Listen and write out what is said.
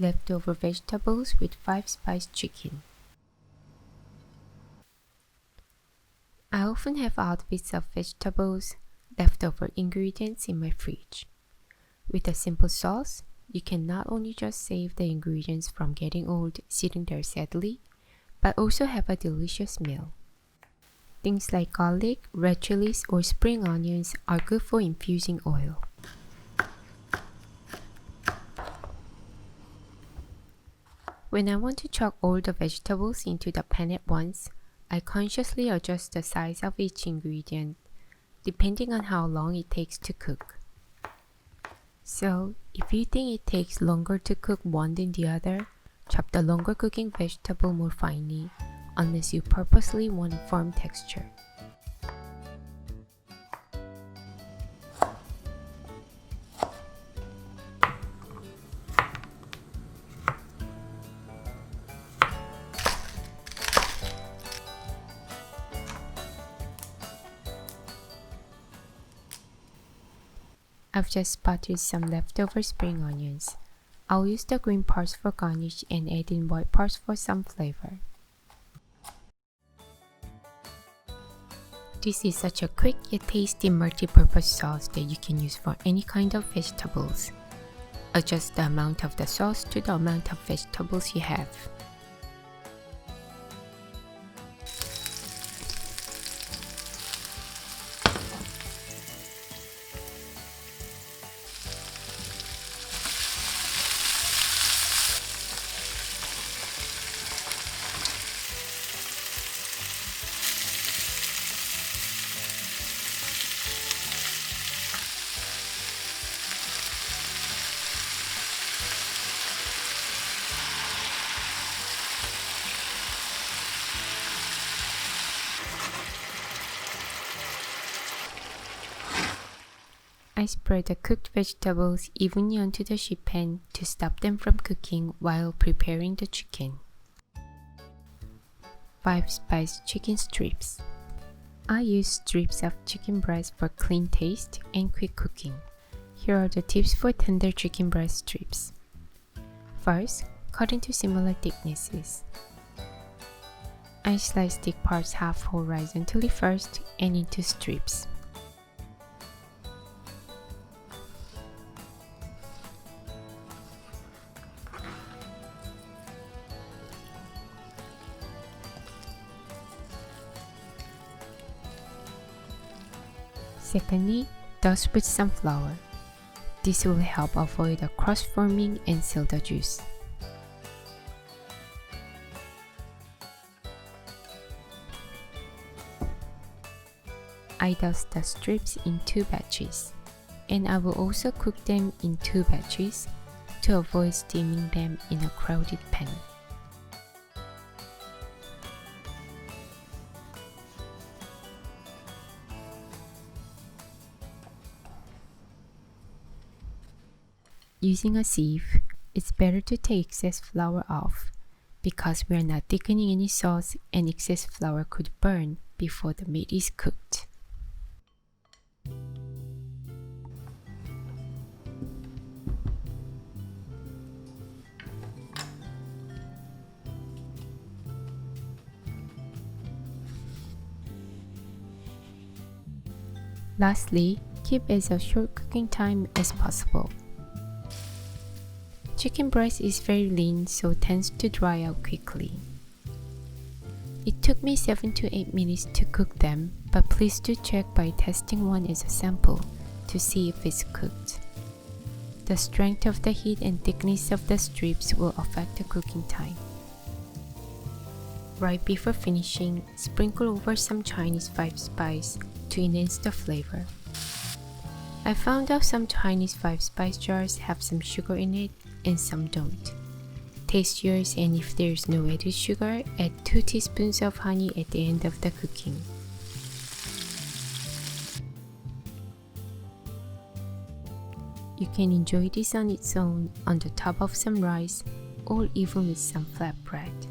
Leftover vegetables with 5-spice chicken. I often have odd bits of vegetables, leftover ingredients in my fridge. With a simple sauce, you can not only just save the ingredients from getting old sitting there sadly, but also have a delicious meal. Things like garlic, red chilies, or spring onions are good for infusing oil. When I want to chop all the vegetables into the pan at once, I consciously adjust the size of each ingredient, depending on how long it takes to cook. So, if you think it takes longer to cook one than the other, chop the longer cooking vegetable more finely, unless you purposely want a firm texture. I've just spotted some leftover spring onions. I'll use the green parts for garnish and add in white parts for some flavor. This is such a quick yet tasty multi-purpose sauce that you can use for any kind of vegetables. Adjust the amount of the sauce to the amount of vegetables you have. I spread the cooked vegetables evenly onto the sheet pan to stop them from cooking while preparing the chicken. 5-spice chicken strips. I use strips of chicken breast for clean taste and quick cooking. Here are the tips for tender chicken breast strips. First, cut into similar thicknesses. I slice thick parts half horizontally first and into strips. Secondly, dust with some flour. This will help avoid a crust forming and seal the juice. I dust the strips in 2 batches, and I will also cook them in 2 batches to avoid steaming them in a crowded pan. Using a sieve, it's better to take excess flour off because we are not thickening any sauce and excess flour could burn before the meat is cooked. Lastly, keep as a short cooking time as possible. Chicken breast is very lean, so tends to dry out quickly. It took me 7 to 8 minutes to cook them, but please do check by testing one as a sample to see if it's cooked. The strength of the heat and thickness of the strips will affect the cooking time. Right before finishing, sprinkle over some Chinese 5-spice to enhance the flavor. I found out some Chinese 5-spice jars have some sugar in it and some don't. Taste yours, and if there's no added sugar, add 2 teaspoons of honey at the end of the cooking. You can enjoy this on its own, on the top of some rice, or even with some flatbread.